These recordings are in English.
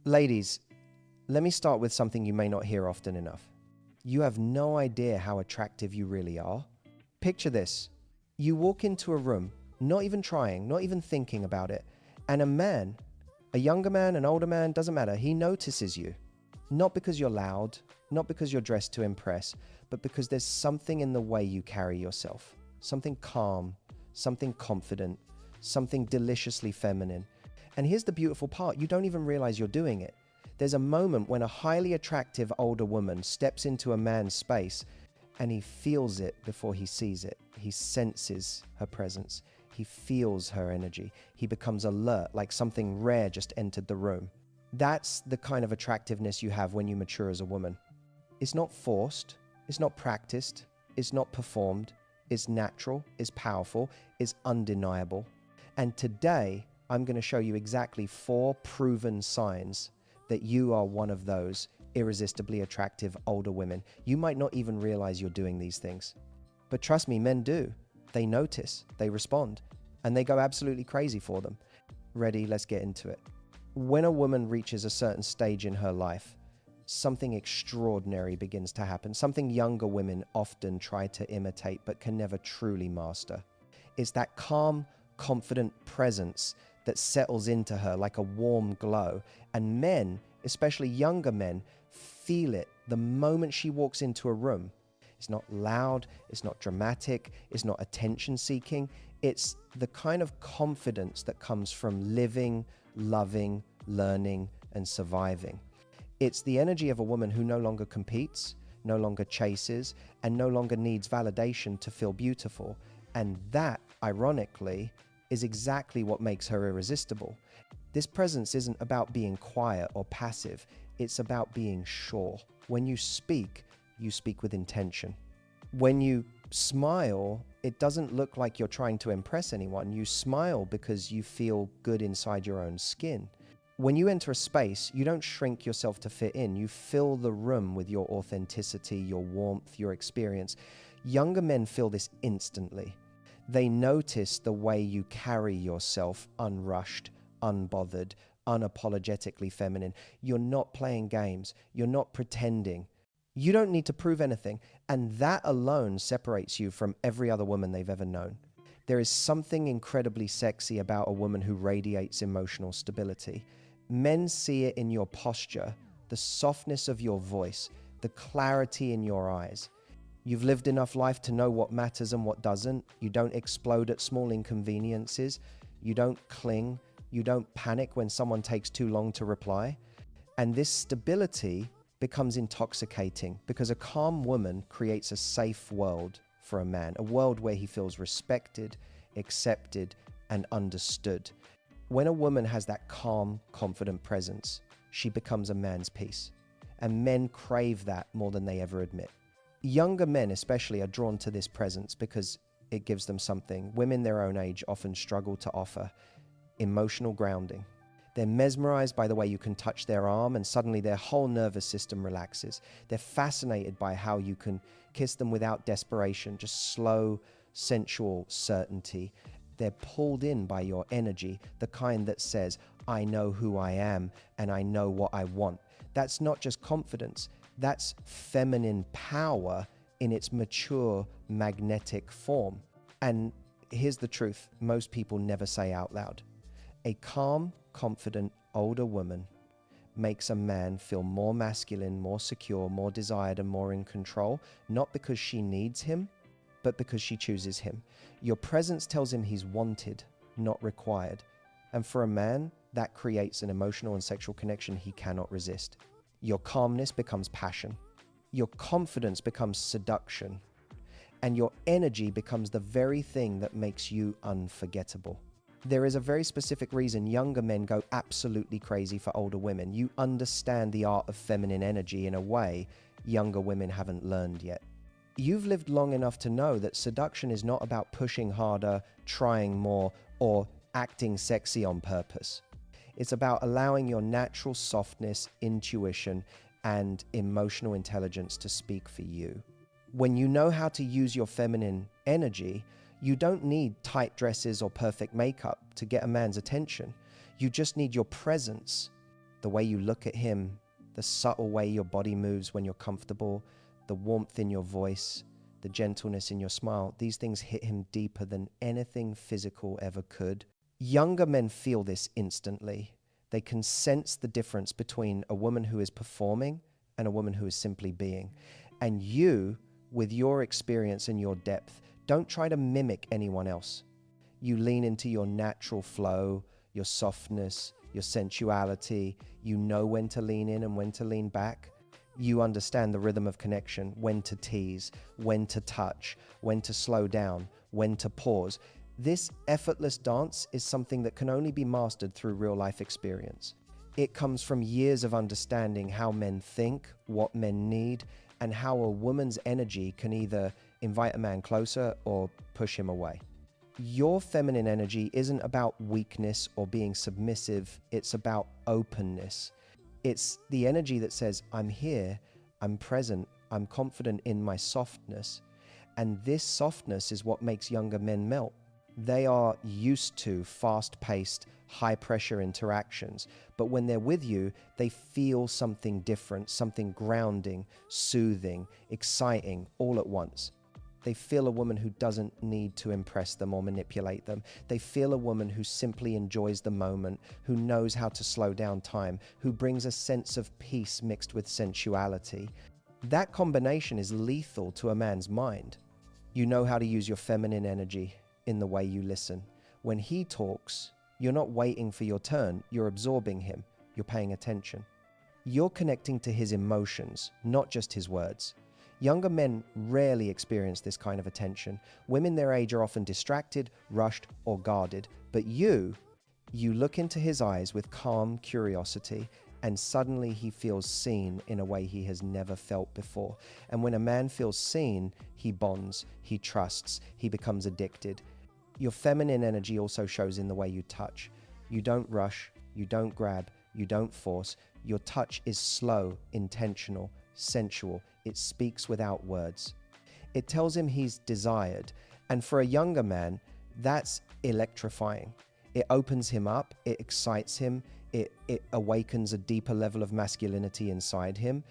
Ladies, let me start with something you may not hear often enough. You have no idea how attractive you really are. Picture this. You walk into a room, not even trying, not even thinking about it, and a man, a younger man, an older man, doesn't matter, he notices you. Not because you're loud, not because you're dressed to impress, but because there's something in the way you carry yourself. Something calm, something confident, something deliciously feminine. And here's the beautiful part, you don't even realize you're doing it. There's a moment when a highly attractive older woman steps into a man's space and he feels it before he sees it. He senses her presence. He feels her energy. He becomes alert, like something rare just entered the room. That's the kind of attractiveness you have when you mature as a woman. It's not forced. It's not practiced. It's not performed. It's natural. It's powerful. It's undeniable. And today, I'm going to show you exactly 4 proven signs that you are one of those irresistibly attractive older women. You might not even realize you're doing these things. But trust me, men do. They notice, they respond, and they go absolutely crazy for them. Ready? Let's get into it. When a woman reaches a certain stage in her life, something extraordinary begins to happen. Something younger women often try to imitate but can never truly master. It's that calm, confident presence that settles into her like a warm glow. And men, especially younger men, feel it the moment she walks into a room. It's not loud, it's not dramatic, it's not attention-seeking. It's the kind of confidence that comes from living, loving, learning, and surviving. It's the energy of a woman who no longer competes, no longer chases, and no longer needs validation to feel beautiful. And that, ironically, is exactly what makes her irresistible. This presence isn't about being quiet or passive. It's about being sure. When you speak with intention. When you smile, it doesn't look like you're trying to impress anyone. You smile because you feel good inside your own skin. When you enter a space, you don't shrink yourself to fit in. You fill the room with your authenticity, your warmth, your experience. Younger men feel this instantly. They notice the way you carry yourself unrushed, unbothered, unapologetically feminine. You're not playing games. You're not pretending. You don't need to prove anything. And that alone separates you from every other woman they've ever known. There is something incredibly sexy about a woman who radiates emotional stability. Men see it in your posture, the softness of your voice, the clarity in your eyes. You've lived enough life to know what matters and what doesn't. You don't explode at small inconveniences. You don't cling. You don't panic when someone takes too long to reply. And this stability becomes intoxicating because a calm woman creates a safe world for a man, a world where he feels respected, accepted, and understood. When a woman has that calm, confident presence, she becomes a man's piece. And men crave that more than they ever admit. Younger men especially are drawn to this presence because it gives them something women their own age often struggle to offer: emotional grounding. They're mesmerized by the way you can touch their arm and suddenly their whole nervous system relaxes. They're fascinated by how you can kiss them without desperation, just slow, sensual certainty. They're pulled in by your energy, the kind that says, I know who I am and I know what I want. That's not just confidence. That's feminine power in its mature, magnetic form. And here's the truth most people never say out loud. A calm, confident, older woman makes a man feel more masculine, more secure, more desired, and more in control, not because she needs him, but because she chooses him. Your presence tells him he's wanted, not required. And for a man, that creates an emotional and sexual connection he cannot resist. Your calmness becomes passion. Your confidence becomes seduction. And your energy becomes the very thing that makes you unforgettable. There is a very specific reason younger men go absolutely crazy for older women. You understand the art of feminine energy in a way younger women haven't learned yet. You've lived long enough to know that seduction is not about pushing harder, trying more, or acting sexy on purpose. It's about allowing your natural softness, intuition, and emotional intelligence to speak for you. When you know how to use your feminine energy, you don't need tight dresses or perfect makeup to get a man's attention. You just need your presence the way you look at him, the subtle way your body moves when you're comfortable, the warmth in your voice, the gentleness in your smile, these things hit him deeper than anything physical ever could. Younger men feel this instantly. They can sense the difference between a woman who is performing and a woman who is simply being. And you, with your experience and your depth, don't try to mimic anyone else. You lean into your natural flow, your softness, your sensuality. You know when to lean in and when to lean back. You understand the rhythm of connection, when to tease, when to touch, when to slow down, when to pause. This effortless dance is something that can only be mastered through real life experience. It comes from years of understanding how men think, what men need, and how a woman's energy can either invite a man closer or push him away. Your feminine energy isn't about weakness or being submissive, it's about openness. It's the energy that says, I'm here, I'm present, I'm confident in my softness. And this softness is what makes younger men melt. They are used to fast-paced, high-pressure interactions. But when they're with you, they feel something different, something grounding, soothing, exciting, all at once. They feel a woman who doesn't need to impress them or manipulate them. They feel a woman who simply enjoys the moment, who knows how to slow down time, who brings a sense of peace mixed with sensuality. That combination is lethal to a man's mind. You know how to use your feminine energy in the way you listen. When he talks, you're not waiting for your turn, you're absorbing him, you're paying attention. You're connecting to his emotions, not just his words. Younger men rarely experience this kind of attention. Women their age are often distracted, rushed, or guarded. But you look into his eyes with calm curiosity, and suddenly he feels seen in a way he has never felt before. And when a man feels seen, he bonds, he trusts, he becomes addicted. Your feminine energy also shows in the way you touch. You don't rush, you don't grab, you don't force. Your touch is slow, intentional, sensual. It speaks without words. It tells him he's desired. And for a younger man, that's electrifying. It opens him up, it excites him, it awakens a deeper level of masculinity inside him.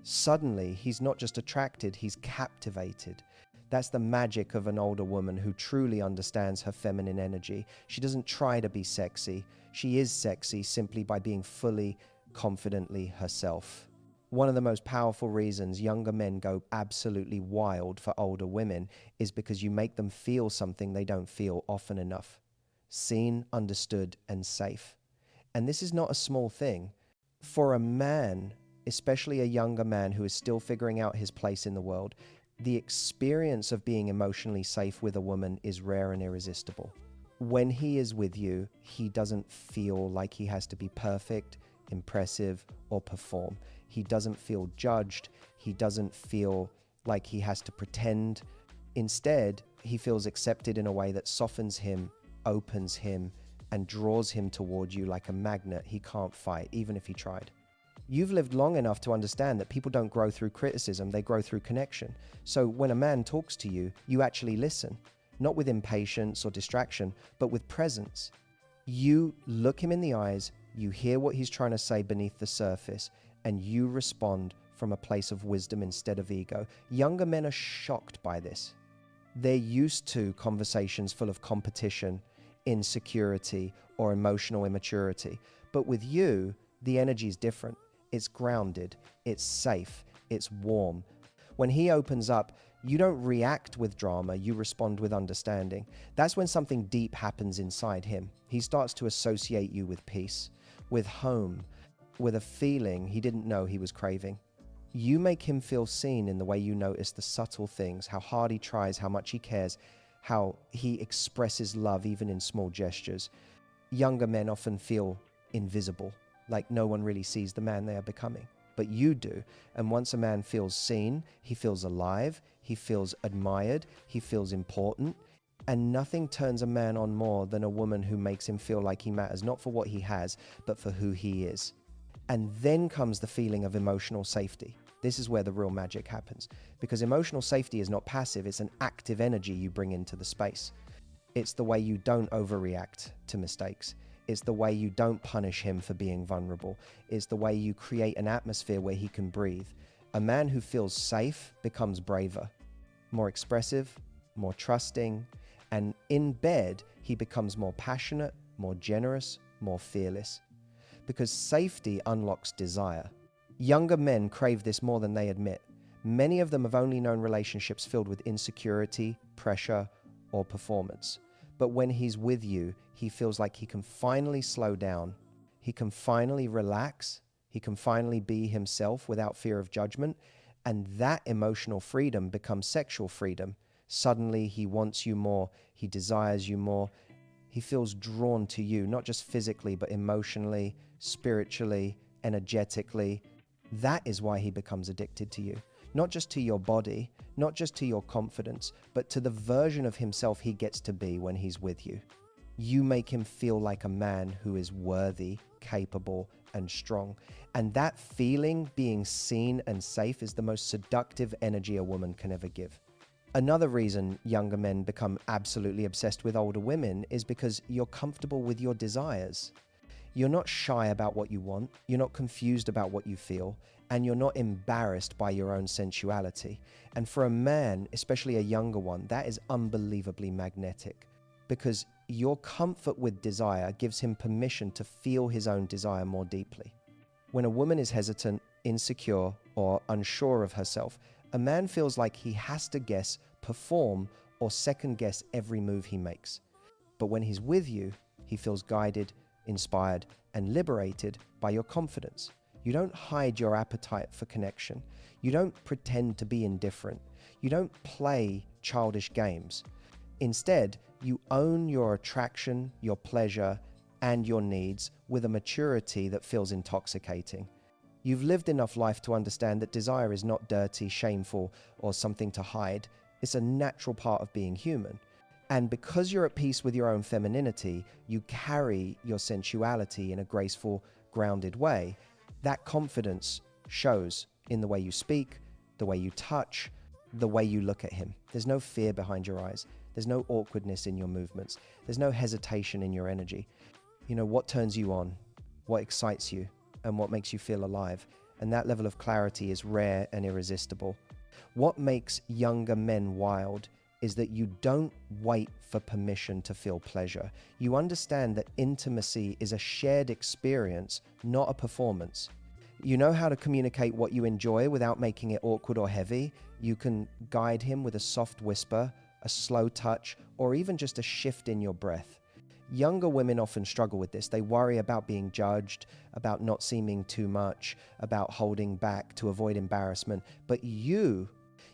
Suddenly, he's not just attracted, he's captivated. That's the magic of an older woman who truly understands her feminine energy. She doesn't try to be sexy. She is sexy simply by being fully, confidently herself. One of the most powerful reasons younger men go absolutely wild for older women is because you make them feel something they don't feel often enough. Seen, understood, and safe. And this is not a small thing. For a man, especially a younger man who is still figuring out his place in the world, the experience of being emotionally safe with a woman is rare and irresistible. When he is with you, he doesn't feel like he has to be perfect, impressive, or perform. He doesn't feel judged. He doesn't feel like he has to pretend. Instead, he feels accepted in a way that softens him, opens him, and draws him toward you like a magnet he can't fight, even if he tried. You've lived long enough to understand that people don't grow through criticism, they grow through connection. So when a man talks to you, you actually listen, not with impatience or distraction, but with presence. You look him in the eyes, you hear what he's trying to say beneath the surface, and you respond from a place of wisdom instead of ego. Younger men are shocked by this. They're used to conversations full of competition, insecurity, or emotional immaturity. But with you, the energy is different. It's grounded, it's safe, it's warm. When he opens up, you don't react with drama, you respond with understanding. That's when something deep happens inside him. He starts to associate you with peace, with home, with a feeling he didn't know he was craving. You make him feel seen in the way you notice the subtle things, how hard he tries, how much he cares, how he expresses love even in small gestures. Younger men often feel invisible, like no one really sees the man they are becoming. But you do. And once a man feels seen, he feels alive, he feels admired, he feels important. And nothing turns a man on more than a woman who makes him feel like he matters, not for what he has, but for who he is. And then comes the feeling of emotional safety. This is where the real magic happens. Because emotional safety is not passive, it's an active energy you bring into the space. It's the way you don't overreact to mistakes. It's the way you don't punish him for being vulnerable. It's the way you create an atmosphere where he can breathe. A man who feels safe becomes braver, more expressive, more trusting, and in bed, he becomes more passionate, more generous, more fearless. Because safety unlocks desire. Younger men crave this more than they admit. Many of them have only known relationships filled with insecurity, pressure, or performance. But when he's with you, he feels like he can finally slow down. He can finally relax. He can finally be himself without fear of judgment. And that emotional freedom becomes sexual freedom. Suddenly he wants you more. He desires you more. He feels drawn to you, not just physically, but emotionally, spiritually, energetically. That is why he becomes addicted to you. Not just to your body, not just to your confidence, but to the version of himself he gets to be when he's with you. You make him feel like a man who is worthy, capable, and strong. And that feeling, being seen and safe, is the most seductive energy a woman can ever give. Another reason younger men become absolutely obsessed with older women is because you're comfortable with your desires. You're not shy about what you want, you're not confused about what you feel, and you're not embarrassed by your own sensuality. And for a man, especially a younger one, that is unbelievably magnetic, because your comfort with desire gives him permission to feel his own desire more deeply. When a woman is hesitant, insecure, or unsure of herself, a man feels like he has to guess, perform, or second-guess every move he makes. But when he's with you, he feels guided, inspired, and liberated by your confidence. You don't hide your appetite for connection. You don't pretend to be indifferent. You don't play childish games. Instead, you own your attraction, your pleasure, and your needs with a maturity that feels intoxicating. You've lived enough life to understand that desire is not dirty, shameful, or something to hide. It's a natural part of being human. And because you're at peace with your own femininity, you carry your sensuality in a graceful, grounded way. That confidence shows in the way you speak, the way you touch, the way you look at him. There's no fear behind your eyes. There's no awkwardness in your movements. There's no hesitation in your energy. You know, what turns you on, what excites you, and what makes you feel alive. And that level of clarity is rare and irresistible. What makes younger men wild is that you don't wait for permission to feel pleasure. You understand that intimacy is a shared experience, not a performance. You know how to communicate what you enjoy without making it awkward or heavy. You can guide him with a soft whisper, a slow touch, or even just a shift in your breath. Younger women often struggle with this. They worry about being judged, about not seeming too much, about holding back to avoid embarrassment. But you've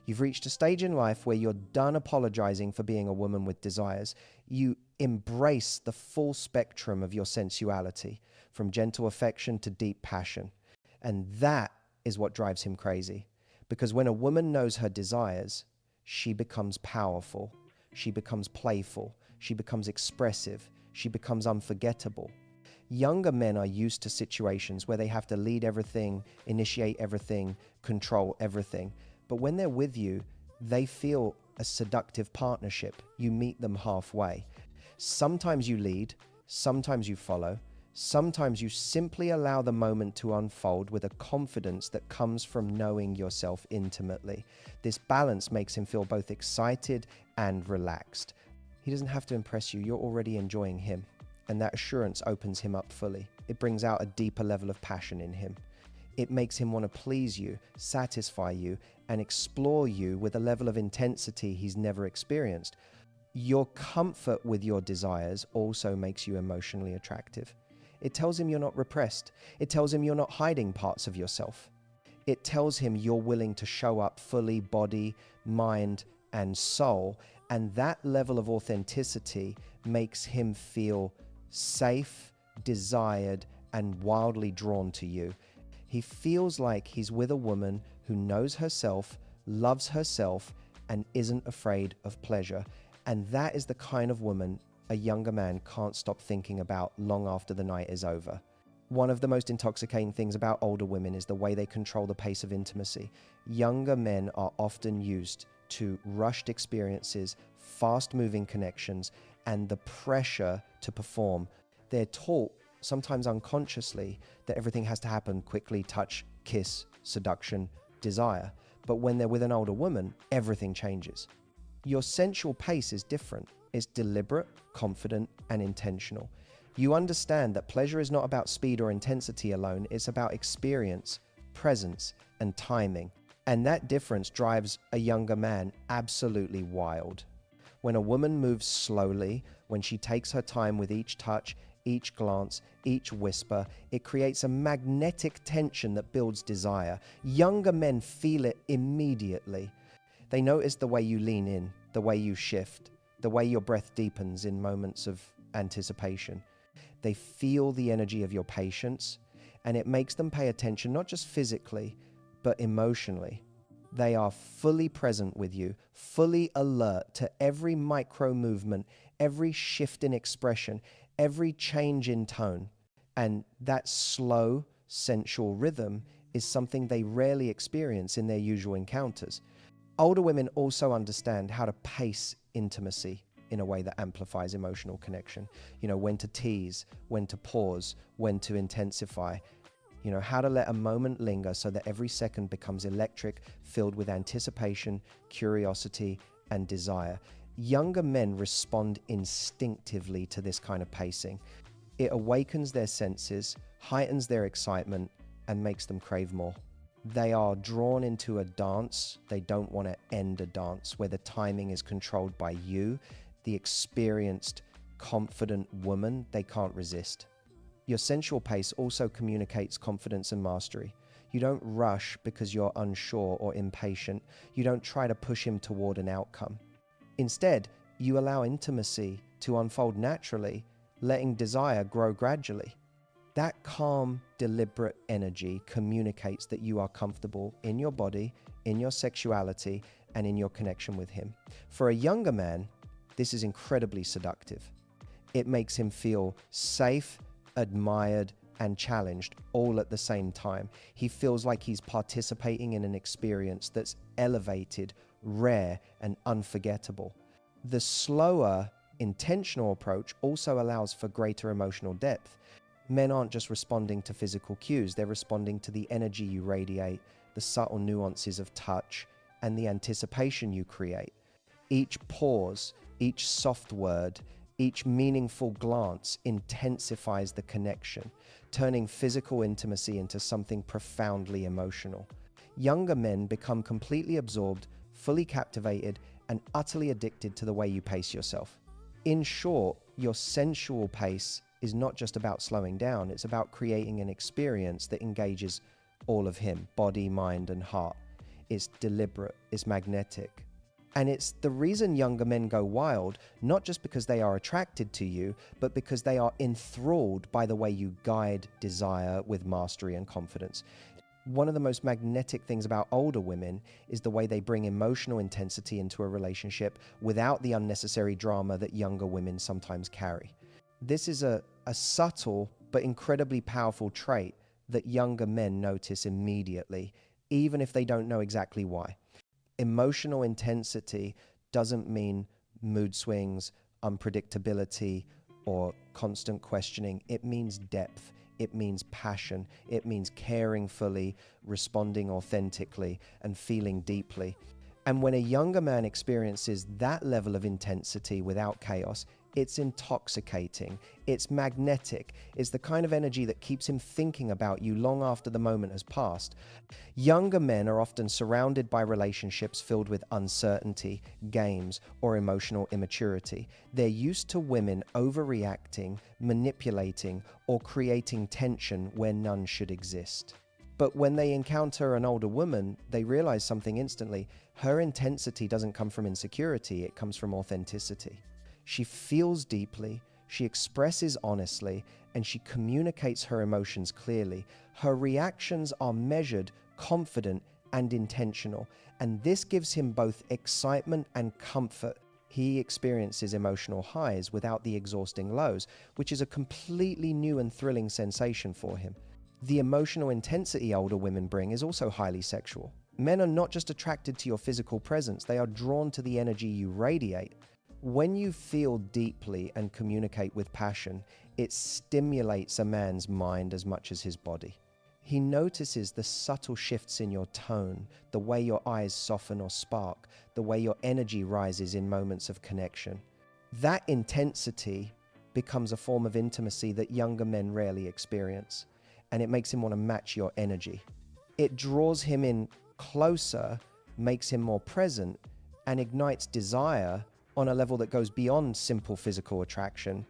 reached a stage in life where you're done apologizing for being a woman with desires. You embrace the full spectrum of your sensuality, from gentle affection to deep passion. And that is what drives him crazy. Because when a woman knows her desires, she becomes powerful, she becomes playful, she becomes expressive, she becomes unforgettable. Younger men are used to situations where they have to lead everything, initiate everything, control everything. But when they're with you, they feel a seductive partnership. You meet them halfway. Sometimes you lead, sometimes you follow, sometimes you simply allow the moment to unfold with a confidence that comes from knowing yourself intimately. This balance makes him feel both excited and relaxed. He doesn't have to impress you, you're already enjoying him. And that assurance opens him up fully. It brings out a deeper level of passion in him. It makes him want to please you, satisfy you, and explore you with a level of intensity he's never experienced. Your comfort with your desires also makes you emotionally attractive. It tells him you're not repressed. It tells him you're not hiding parts of yourself. It tells him you're willing to show up fully, body, mind, and soul. And that level of authenticity makes him feel safe, desired, and wildly drawn to you. He feels like he's with a woman who knows herself, loves herself, and isn't afraid of pleasure. And that is the kind of woman a younger man can't stop thinking about long after the night is over. One of the most intoxicating things about older women is the way they control the pace of intimacy. Younger men are often used to rushed experiences, fast-moving connections, and the pressure to perform. They're taught, sometimes unconsciously, that everything has to happen quickly: touch, kiss, seduction, desire. But when they're with an older woman, everything changes. Your sensual pace is different. It's deliberate, confident, and intentional. You understand that pleasure is not about speed or intensity alone. It's about experience, presence, and timing. And that difference drives a younger man absolutely wild. When a woman moves slowly, when she takes her time with each touch, each glance, each whisper, it creates a magnetic tension that builds desire. Younger men feel it immediately. They notice the way you lean in, the way you shift, the way your breath deepens in moments of anticipation. They feel the energy of your patience, and it makes them pay attention, not just physically, but emotionally. They are fully present with you, fully alert to every micro movement, every shift in expression, every change in tone. And that slow, sensual rhythm is something they rarely experience in their usual encounters. Older women also understand how to pace intimacy in a way that amplifies emotional connection. When to tease, when to pause, when to intensify. How to let a moment linger so that every second becomes electric, filled with anticipation, curiosity, and desire. Younger men respond instinctively to this kind of pacing. It awakens their senses, heightens their excitement, and makes them crave more. They are drawn into a dance. They don't want to end a dance where the timing is controlled by you, the experienced, confident woman they can't resist. Your sensual pace also communicates confidence and mastery. You don't rush because you're unsure or impatient. You don't try to push him toward an outcome. Instead, you allow intimacy to unfold naturally, letting desire grow gradually. That calm, deliberate energy communicates that you are comfortable in your body, in your sexuality, and in your connection with him. For a younger man, this is incredibly seductive. It makes him feel safe, admired, and challenged all at the same time. He feels like he's participating in an experience that's elevated, rare, and unforgettable. The slower, intentional approach also allows for greater emotional depth. Men aren't just responding to physical cues, they're responding to the energy you radiate, the subtle nuances of touch, and the anticipation you create. Each pause, each soft word, each meaningful glance intensifies the connection, turning physical intimacy into something profoundly emotional. Younger men become completely absorbed, fully captivated, and utterly addicted to the way you pace yourself. In short, your sensual pace is not just about slowing down, it's about creating an experience that engages all of him, body, mind, and heart. It's deliberate, it's magnetic. And it's the reason younger men go wild, not just because they are attracted to you, but because they are enthralled by the way you guide desire with mastery and confidence. One of the most magnetic things about older women is the way they bring emotional intensity into a relationship without the unnecessary drama that younger women sometimes carry. This is a subtle but incredibly powerful trait that younger men notice immediately, even if they don't know exactly why. Emotional intensity doesn't mean mood swings, unpredictability, or constant questioning. It means depth. It means passion. It means caring fully, responding authentically, and feeling deeply. And when a younger man experiences that level of intensity without chaos, it's intoxicating, it's magnetic, it's the kind of energy that keeps him thinking about you long after the moment has passed. Younger men are often surrounded by relationships filled with uncertainty, games, or emotional immaturity. They're used to women overreacting, manipulating, or creating tension where none should exist. But when they encounter an older woman, they realize something instantly. Her intensity doesn't come from insecurity, it comes from authenticity. She feels deeply, she expresses honestly, and she communicates her emotions clearly. Her reactions are measured, confident, and intentional, and this gives him both excitement and comfort. He experiences emotional highs without the exhausting lows, which is a completely new and thrilling sensation for him. The emotional intensity older women bring is also highly sexual. Men are not just attracted to your physical presence, they are drawn to the energy you radiate. When you feel deeply and communicate with passion, it stimulates a man's mind as much as his body. He notices the subtle shifts in your tone, the way your eyes soften or spark, the way your energy rises in moments of connection. That intensity becomes a form of intimacy that younger men rarely experience, and it makes him want to match your energy. It draws him in closer, makes him more present, and ignites desire on a level that goes beyond simple physical attraction.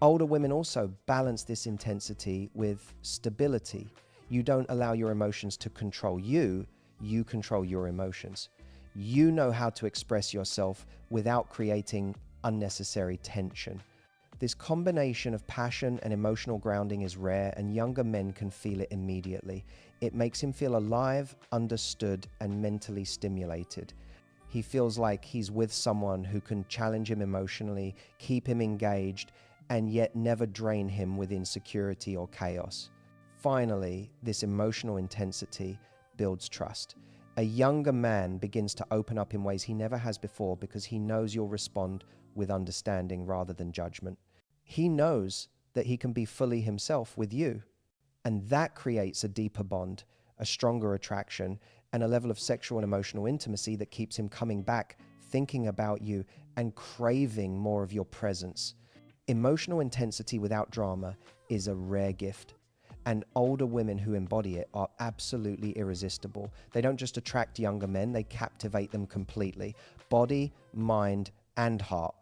Older women also balance this intensity with stability. You don't allow your emotions to control you, you control your emotions. You know how to express yourself without creating unnecessary tension. This combination of passion and emotional grounding is rare, and younger men can feel it immediately. It makes him feel alive, understood, and mentally stimulated. He feels like he's with someone who can challenge him emotionally, keep him engaged, and yet never drain him with insecurity or chaos. Finally, this emotional intensity builds trust. A younger man begins to open up in ways he never has before because he knows you'll respond with understanding rather than judgment. He knows that he can be fully himself with you, and that creates a deeper bond, a stronger attraction, and a level of sexual and emotional intimacy that keeps him coming back, thinking about you, and craving more of your presence. Emotional intensity without drama is a rare gift, and older women who embody it are absolutely irresistible. They don't just attract younger men, they captivate them completely, body, mind, and heart.